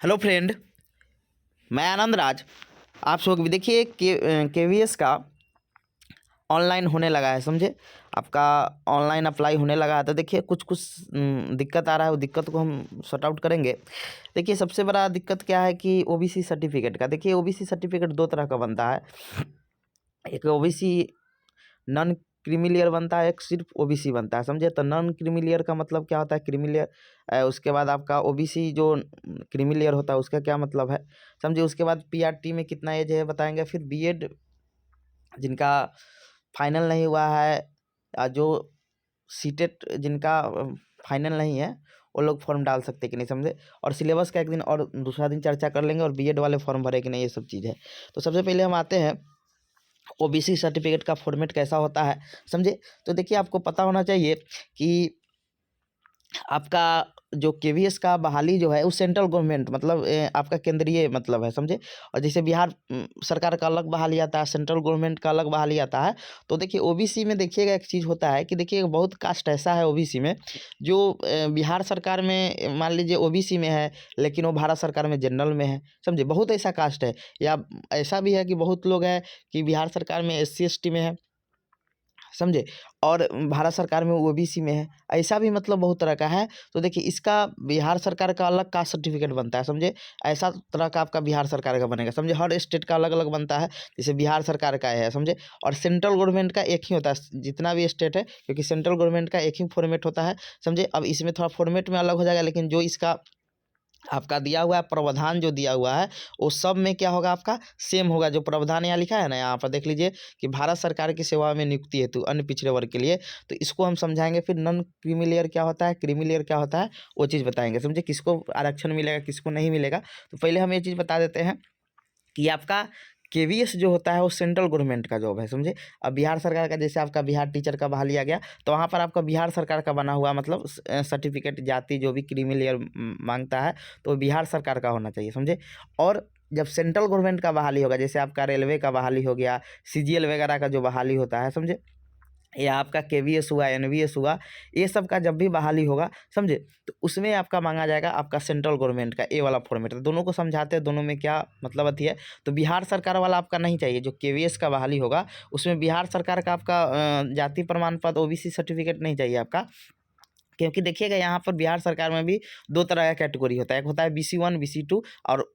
Hello friend, मैं आनंद राज। आप सब भी देखिए केवीएस का ऑनलाइन होने लगा है, समझे। आपका ऑनलाइन अप्लाई होने लगा है तो देखिए कुछ कुछ दिक्कत आ रहा है। वो दिक्कत को हम सॉर्ट आउट करेंगे। देखिए सबसे बड़ा दिक्कत क्या है कि ओबीसी सर्टिफिकेट का। देखिए ओबीसी सर्टिफिकेट दो तरह का बनता है। एक ओबीसी नॉन क्रीमी लेयर बनता है, एक सिर्फ ओबीसी बनता है, समझे। तो नॉन क्रीमी लेयर का मतलब क्या होता है, क्रीमी लेयर। उसके बाद आपका ओबीसी जो क्रीमी लेयर होता है उसका क्या मतलब है, समझे। उसके बाद पीआरटी में कितना एज है बताएंगे। फिर बीएड जिनका फाइनल नहीं हुआ है, जो सीटेट जिनका फाइनल नहीं है, वो लोग फॉर्म डाल सकते कि नहीं, समझे। और सिलेबस का एक दिन और दूसरा दिन चर्चा कर लेंगे, और बीएड वाले फॉर्म भरे कि नहीं, ये सब चीज़ है। तो सबसे पहले हम आते हैं ओबीसी सर्टिफिकेट का फॉर्मेट कैसा होता है, समझे। तो देखिए आपको पता होना चाहिए कि आपका जो केवीएस का बहाली जो है वो सेंट्रल गवर्नमेंट मतलब आपका केंद्रीय मतलब है, समझे। और जैसे बिहार सरकार का अलग बहाली आता है, सेंट्रल गवर्नमेंट का अलग बहाली आता है। तो देखिए ओबीसी में देखिएगा एक चीज़ होता है कि देखिए बहुत कास्ट ऐसा है ओबीसी में जो बिहार सरकार में मान लीजिए ओबीसी में है, लेकिन वो भारत सरकार में जनरल में है, समझे। बहुत ऐसा कास्ट है। या ऐसा भी है कि बहुत लोग हैं कि बिहार सरकार में एससी एसटी में है, समझे, और भारत सरकार में ओबीसी में है। ऐसा भी मतलब बहुत तरह का है। तो देखिए इसका बिहार सरकार का अलग कास्ट सर्टिफिकेट बनता है, समझे। ऐसा तरह का आपका बिहार सरकार का बनेगा, समझे। हर स्टेट का अलग अलग बनता है, जैसे बिहार सरकार का है, समझे। और सेंट्रल गवर्नमेंट का एक ही होता है जितना भी स्टेट है, क्योंकि सेंट्रल गवर्नमेंट का एक ही फॉर्मेट होता है, समझे। अब इसमें थोड़ा फॉर्मेट में अलग हो जाएगा, लेकिन जो इसका आपका दिया हुआ है प्रावधान जो दिया हुआ है वो सब में क्या होगा, आपका सेम होगा। जो प्रावधान यहाँ लिखा है ना, यहाँ पर देख लीजिए कि भारत सरकार की सेवा में नियुक्ति हेतु अन्य पिछड़े वर्ग के लिए, तो इसको हम समझाएंगे। फिर नॉन क्रीमी लेयर क्या होता है, क्रीमी लेयर क्या होता है, वो चीज़ बताएंगे, समझे। किसको आरक्षण मिलेगा, किसको नहीं मिलेगा। तो पहले हम ये चीज़ बता देते हैं कि आपका केवीएस जो होता है वो सेंट्रल गवर्नमेंट का जॉब है, समझे। अब बिहार सरकार का, जैसे आपका बिहार टीचर का बहाली आ गया, तो वहाँ पर आपका बिहार सरकार का बना हुआ मतलब सर्टिफिकेट जाति जो भी क्रीमी लेयर मांगता है, तो वो बिहार सरकार का होना चाहिए, समझे। और जब सेंट्रल गवर्नमेंट का बहाली होगा, जैसे आपका रेलवे का बहाली हो गया, सीजीएल वगैरह का जो बहाली होता है, समझे, या आपका केवीएस हुआ, एनवीएस हुआ, ये सब का जब भी बहाली होगा, समझे, तो उसमें आपका मांगा जाएगा आपका सेंट्रल गवर्नमेंट का ए वाला फॉर्मेट। तो दोनों को समझाते हैं, दोनों में क्या मतलब अथी है। तो बिहार सरकार वाला आपका नहीं चाहिए। जो केवीएस का बहाली होगा उसमें बिहार सरकार का आपका जाति प्रमाण पत्र ओबीसी सर्टिफिकेट नहीं चाहिए आपका। क्योंकि देखिएगा यहाँ पर बिहार सरकार में भी दो तरह का कैटेगरी होता है, एक होता है BC1 BC2, और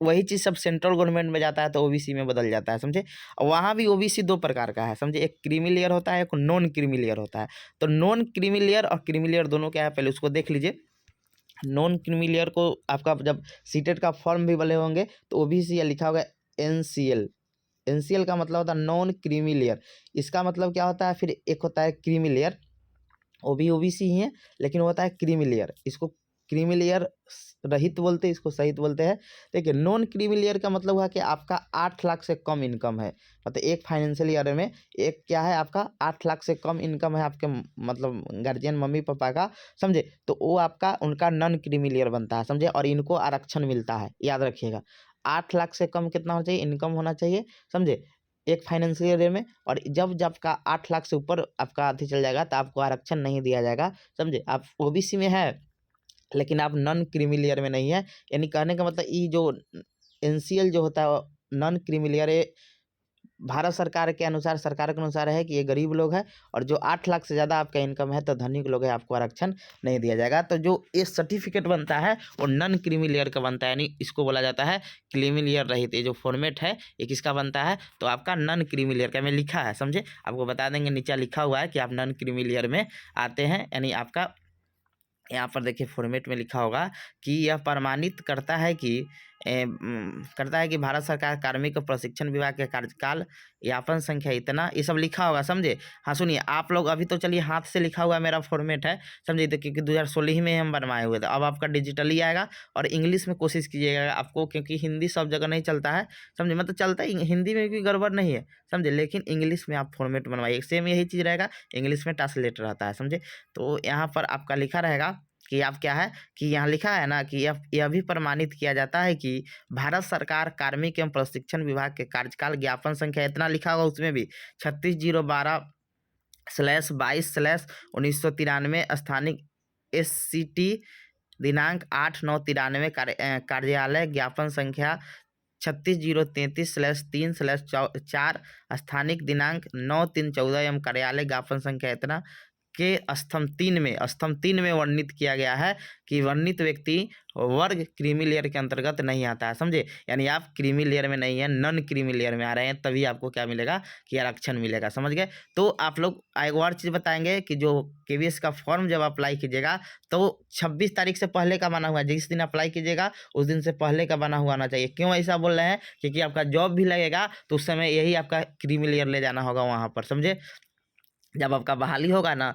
वही चीज़ सब सेंट्रल गवर्नमेंट में जाता है तो ओबीसी में बदल जाता है, समझे। और वहाँ भी ओबीसी दो प्रकार का है, समझे। एक क्रीमी लेयर होता है, एक नॉन क्रीमी लेयर होता है। तो नॉन क्रीमी लेयर और क्रीमी लेयर दोनों क्या है, पहले उसको देख लीजिए। नॉन क्रीमी लेयर को आपका जब सीटेट का फॉर्म भी भले होंगे तो ओबीसी या लिखा होगा एनसीएल। एनसीएल का मतलब होता है नॉन क्रीमी लेयर। इसका मतलब क्या होता है, फिर एक होता है क्रीमी लेयर, वो भी ओबीसी ही है, लेकिन वो होता है क्रीमी लेयर। इसको क्रीमी लेयर रहित बोलते हैं, इसको सहित बोलते हैं। देखिए नॉन क्रीमी लेयर का मतलब हुआ कि आपका 8 लाख से कम इनकम है, मतलब एक फाइनेंशियल ईयर में एक क्या है, आपका 8 लाख से कम इनकम है आपके मतलब गार्जियन मम्मी पापा का, समझे। तो वो आपका उनका नॉन क्रीमी लेयर बनता है, समझे। और इनको आरक्षण मिलता है, याद रखिएगा। 8 लाख से कम कितना होना चाहिए, इनकम होना चाहिए, समझे, एक फाइनेंशियल ईयर में। और जब जब का 8 लाख से ऊपर आपका अथी चल जाएगा तो आपको आरक्षण नहीं दिया जाएगा, समझे। आप ओबीसी में है लेकिन आप नॉन क्रीमी लेयर में नहीं है। यानी कहने का मतलब ये जो एनसीएल जो होता है नॉन क्रीमी लेयर, ये भारत सरकार के अनुसार, सरकार के अनुसार है कि ये गरीब लोग हैं, और जो 8 लाख से ज़्यादा आपका इनकम है तो धनिक लोग है, आपको आरक्षण नहीं दिया जाएगा। तो जो ये सर्टिफिकेट बनता है वो नॉन क्रीमी लेयर का बनता है, यानी इसको बोला जाता है क्रीमी लेयर रहित। ये जो फॉर्मेट है ये किसका बनता है, तो आपका नॉन क्रीमी लेयर का में लिखा है, समझे। आपको बता देंगे, नीचे लिखा हुआ है कि आप नॉन क्रीमी लेयर में आते हैं। यानी आपका यहाँ पर देखिए फॉर्मेट में लिखा होगा कि यह प्रमाणित करता है कि भारत सरकार कार्मिक प्रशिक्षण विभाग के कार्यकाल यापन संख्या इतना, ये सब लिखा होगा, समझे। हाँ सुनिए, आप लोग अभी तो चलिए हाथ से लिखा हुआ मेरा फॉर्मेट है, समझिए। तो क्योंकि 2016 ही में हम बनवाए हुए थे, अब आपका डिजिटली आएगा। और इंग्लिश में कोशिश कीजिएगा आपको, क्योंकि हिंदी सब जगह नहीं चलता है, समझे। मतलब चलता है, हिंदी में भी गड़बड़ नहीं है, समझे, लेकिन इंग्लिश में आप फॉर्मेट बनवाइए। सेम यही चीज़ रहेगा, इंग्लिश में ट्रांसलेट रहता है, समझे। तो यहाँ पर आपका लिखा रहेगा कि आप क्या है कि यहाँ लिखा है ना कि यह भी प्रमाणित किया जाता है कि भारत सरकार कार्मिक एवं प्रशिक्षण विभाग के कार्यकाल ज्ञापन संख्या इतना लिखा होगा, उसमें भी 36/012/22/1993 स्थानिक SCT दिनांक 8/9/93 कार्यालय ज्ञापन संख्या 36/033/3/4 स्थानिक दिनांक 9/3/14 एवं कार्यालय ज्ञापन संख्या इतना के स्तंभ 3 में वर्णित किया गया है कि वर्णित व्यक्ति वर्ग क्रीमी लेयर के अंतर्गत नहीं आता है। समझे, यानी आप क्रीमी लेयर में नहीं है, नॉन क्रीमी लेयर में आ रहे हैं, तभी आपको क्या मिलेगा कि आरक्षण मिलेगा। समझ गए। तो आप लोग एक और चीज़ बताएंगे कि जो केवीएस का फॉर्म जब अप्लाई कीजिएगा तो 26 तारीख से पहले का बना हुआ है, जिस दिन अप्लाई कीजिएगा उस दिन से पहले का बना हुआ आना चाहिए। क्यों ऐसा बोल रहे हैं? क्योंकि आपका जॉब भी लगेगा तो उस समय यही आपका क्रीमी लेयर ले जाना होगा वहाँ पर। समझे, जब आपका बहाली होगा ना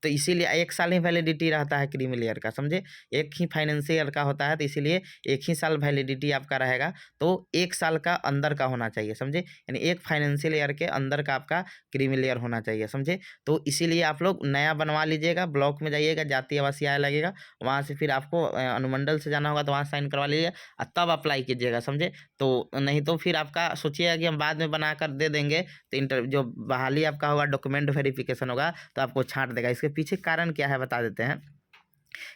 तो इसीलिए 1 साल ही वैलिडिटी रहता है क्रीमी लेयर का। समझे, एक ही फाइनेंशियल ईयर का होता है तो इसीलिए 1 ही साल वैलिडिटी आपका रहेगा। तो 1 साल का अंदर का होना चाहिए। समझे, यानी एक फाइनेंशियल ईयर के अंदर का आपका क्रीमी लेयर होना चाहिए। समझे, तो इसीलिए आप लोग नया बनवा लीजिएगा। ब्लॉक में जाइएगा, जाति आवासीय आय लगेगा, वहाँ से फिर आपको अनुमंडल से जाना होगा तो वहाँ साइन करवा लीजिएगा और तब अप्लाई कीजिएगा। समझे, तो नहीं तो फिर आपका सोचिएगा कि हम बाद में बना कर दे देंगे तो जो बहाली आपका होगा डॉक्यूमेंट वेरिफिकेशन होगा तो आपको छांट देगा। इसके पीछे कारण क्या है बता देते हैं।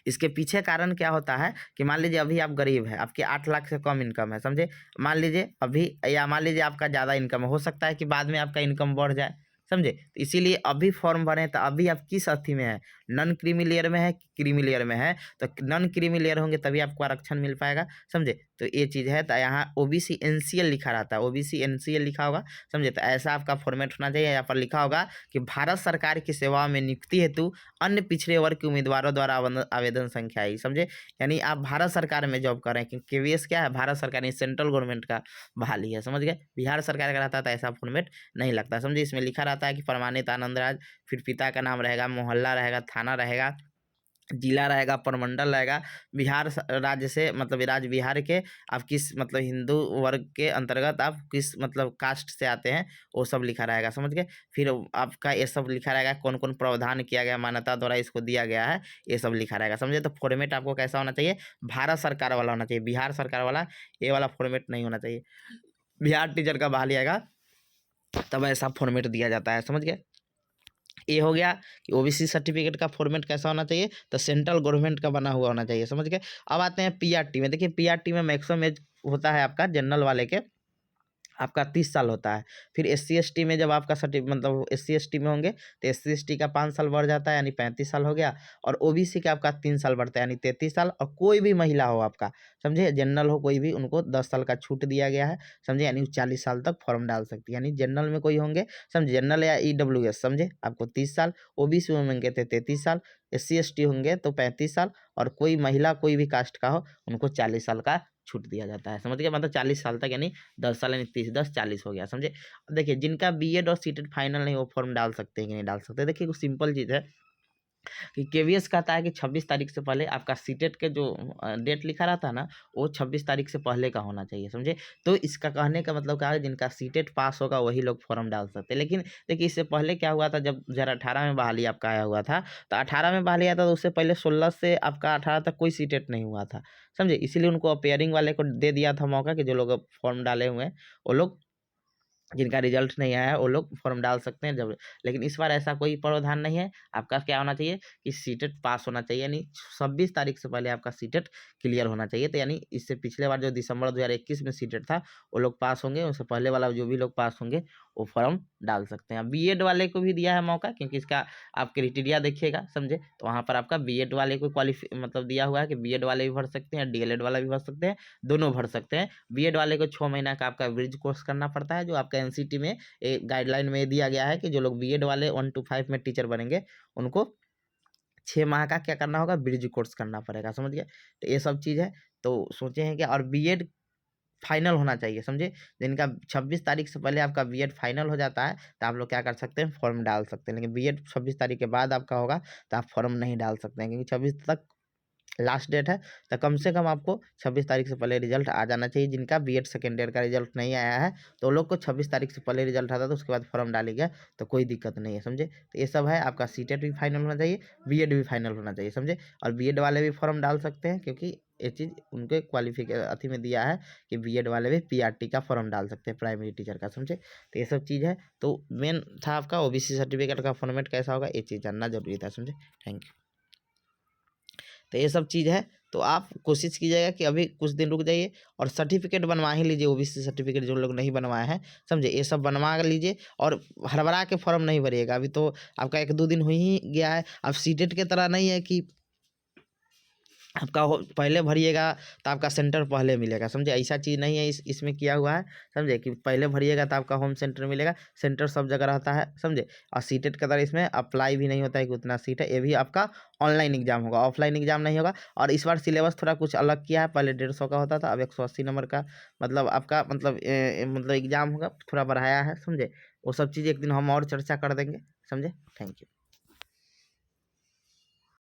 इसके पीछे कारण क्या होता है कि मान लीजिए अभी आप गरीब है, आपके 8 लाख से कम इनकम है। समझे, मान लीजिए अभी, या मान लीजिए आपका ज़्यादा इनकम है, हो सकता है कि बाद में आपका इनकम बढ़ जाए। समझे, तो इसीलिए अभी फॉर्म भरें तो अभी आप किस अथी में है, नॉन क्रीमी लेयर में है कि क्रीमी लेयर में है, तो नॉन क्रीमी लेयर होंगे तभी आपको आरक्षण मिल पाएगा। समझे, तो ये चीज़ है। तो यहाँ ओबीसी एनसीएल लिखा रहता है, ओबीसी एनसीएल लिखा होगा। समझे, तो ऐसा आपका फॉर्मेट होना चाहिए। यहाँ पर लिखा होगा कि भारत सरकार की सेवा में नियुक्ति हेतु अन्य पिछड़े वर्ग के उम्मीदवारों द्वारा आवेदन संख्या आई। समझे, यानी आप भारत सरकार में जॉब कर रहे हैं, क्योंकि केवीएस क्या है, भारत सरकार सेंट्रल गवर्नमेंट का बहाली है। समझ गए, बिहार सरकार का रहता था ऐसा फॉर्मेट नहीं लगता। समझे, इसमें लिखा रहता है कि प्रमाणित आनंद राज, फिर पिता का नाम रहेगा, मोहल्ला रहेगा, थाना रहेगा, जिला रहेगा, प्रमंडल रहेगा, बिहार राज्य से मतलब राज्य बिहार के आप किस मतलब हिंदू वर्ग के अंतर्गत आप किस मतलब कास्ट से आते हैं वो सब लिखा रहेगा। समझ गए, फिर आपका ये सब लिखा रहेगा, कौन कौन प्रावधान किया गया, मान्यता द्वारा इसको दिया गया है, ये सब लिखा रहेगा। समझे, तो फॉर्मेट आपको कैसा होना चाहिए, भारत सरकार वाला होना चाहिए, बिहार सरकार वाला ये वाला फॉर्मेट नहीं होना चाहिए। बिहार टीचर का बहाली आएगा तब ऐसा फॉर्मेट दिया जाता है। समझ गए, ये हो गया कि ओबीसी सर्टिफिकेट का फॉर्मेट कैसा होना चाहिए, तो सेंट्रल गवर्नमेंट का बना हुआ होना चाहिए। समझ गए। अब आते हैं पीआरटी में। देखिए पीआरटी में मैक्सिमम एज होता है आपका जनरल वाले के आपका 30 साल होता है। फिर SC ST में जब आपका मतलब SC ST में होंगे तो SC ST का 5 साल बढ़ जाता है, यानी 35 साल हो गया। और ओबीसी का आपका 3 साल बढ़ता है, यानी 33 साल। और कोई भी महिला हो आपका, समझे, जनरल हो कोई भी, उनको 10 साल का छूट दिया गया है। समझे, यानी 40 साल तक फॉर्म डाल सकती है। यानी जनरल में कोई होंगे, समझे, जनरल या EWS, समझे, आपको 30 साल, ओबीसी में होंगे तो 33 साल, SC ST होंगे तो 35 साल, और कोई महिला कोई भी कास्ट का हो उनको 40 साल का छूट दिया जाता है। समझ गए, मतलब 40 साल तक, यानी 10 साल यानी 30 10 40 हो गया। समझे, अब देखिए जिनका बीएड और सीटेड फाइनल नहीं वो फॉर्म डाल सकते हैं कि नहीं डाल सकते। देखिए कुछ सिंपल चीज़ है कि केवीएस कहता है कि 26 तारीख से पहले आपका सीटेट के जो डेट लिखा रहता है ना वो 26 तारीख से पहले का होना चाहिए। समझे, तो इसका कहने का मतलब क्या है, जिनका सीटेट पास होगा वही लोग फॉर्म डाल सकते हैं। लेकिन देखिए इससे पहले क्या हुआ था, जब 2018 में बहाली आपका आया हुआ था, तो 18 में बहाली आया था तो उससे पहले 16 से आपका 18 तक कोई सीटेट नहीं हुआ था। समझे, इसीलिए उनको अपेयरिंग वाले को दे दिया था मौका कि जो लोग फॉर्म डाले हुए हैं वो लोग, जिनका रिजल्ट नहीं आया है वो लोग फॉर्म डाल सकते हैं जब। लेकिन इस बार ऐसा कोई प्रावधान नहीं है। आपका क्या होना चाहिए कि सीटेट पास होना चाहिए, यानी 26 तारीख से पहले आपका सीटेट क्लियर होना चाहिए। तो यानी इससे पिछले बार जो दिसंबर 2021 में सीटेट था वो लोग पास होंगे, उससे पहले वाला जो भी लोग पास होंगे वो फॉर्म डाल सकते हैं। बीएड वाले को भी दिया है मौका, क्योंकि इसका आप क्राइटेरिया देखिएगा, समझे, तो वहाँ पर आपका बीएड वाले को मतलब दिया हुआ है कि बीएड वाले भी भर सकते हैं, डीएलएड वाला भी भर सकते हैं, दोनों भर सकते हैं। बीएड वाले को 6 महीना का आपका ब्रिज कोर्स करना पड़ता है, जो आपका एनसीटी में एक गाइडलाइन में दिया गया है कि जो लोग बीएड वाले 1 to 5 में टीचर बनेंगे उनको 6 माह का क्या करना होगा, ब्रिज कोर्स करना पड़ेगा। समझ गए, तो ये सब चीज़ है। तो सोचे हैं कि और बीएड फाइनल होना चाहिए। समझे, जिनका 26 तारीख से पहले आपका बीएड फाइनल हो जाता है तो आप लोग क्या कर सकते हैं, फॉर्म डाल सकते हैं। लेकिन बीएड 26 तारीख के बाद आपका होगा तो आप फॉर्म नहीं डाल सकते हैं, क्योंकि 26 तक लास्ट डेट है। तो कम से कम आपको 26 तारीख से पहले रिजल्ट आ जाना चाहिए। जिनका बीएड सेकेंड ईयर का रिजल्ट नहीं आया है तो लोग को 26 तारीख से पहले रिजल्ट आता है तो उसके बाद फॉर्म डालेगा तो कोई दिक्कत नहीं है। समझे, तो ये सब है। आपका सीटेट भी फाइनल होना चाहिए, बीएड भी फाइनल होना चाहिए। समझे, और बीएड वाले भी फॉर्म डाल सकते हैं, क्योंकि ये चीज़ उनके क्वालिफिके अथी में दिया है कि बीएड वाले भी पीआरटी का फॉर्म डाल सकते हैं, प्राइमरी टीचर का। समझे, तो ये सब चीज़ है। तो मेन था आपका ओबीसी सर्टिफिकेट का फॉर्मेट कैसा होगा, ये चीज़ जानना जरूरी था। समझे, थैंक यू। तो ये सब चीज़ है। तो आप कोशिश कीजिएगा कि अभी कुछ दिन रुक जाइए और सर्टिफिकेट बनवा ही लीजिए, ओबीसी सर्टिफिकेट जो लोग नहीं बनवाए हैं, समझे, ये सब बनवा लीजिए। और हड़बड़ा के फॉर्म नहीं भरिएगा, अभी तो आपका 1-2 दिन हो ही गया है। अब सीटेट के तरह नहीं है कि आपका पहले भरिएगा तो आपका सेंटर पहले मिलेगा, समझे, ऐसा चीज़ नहीं है। इसमें किया हुआ है, समझे, कि पहले भरिएगा तो आपका होम सेंटर मिलेगा। सेंटर सब जगह रहता है, समझे। और सीटेट के तरह इसमें अप्लाई भी नहीं होता है कि उतना सीट है, ये भी आपका ऑनलाइन एग्जाम होगा, ऑफलाइन एग्जाम नहीं होगा। और इस बार सिलेबस थोड़ा कुछ अलग किया है, पहले 150 का होता था, अब 180 नंबर का मतलब आपका मतलब एग्जाम होगा, थोड़ा बढ़ाया है, समझे। वो सब चीज़ एक दिन हम और चर्चा कर देंगे, समझे। Thank you.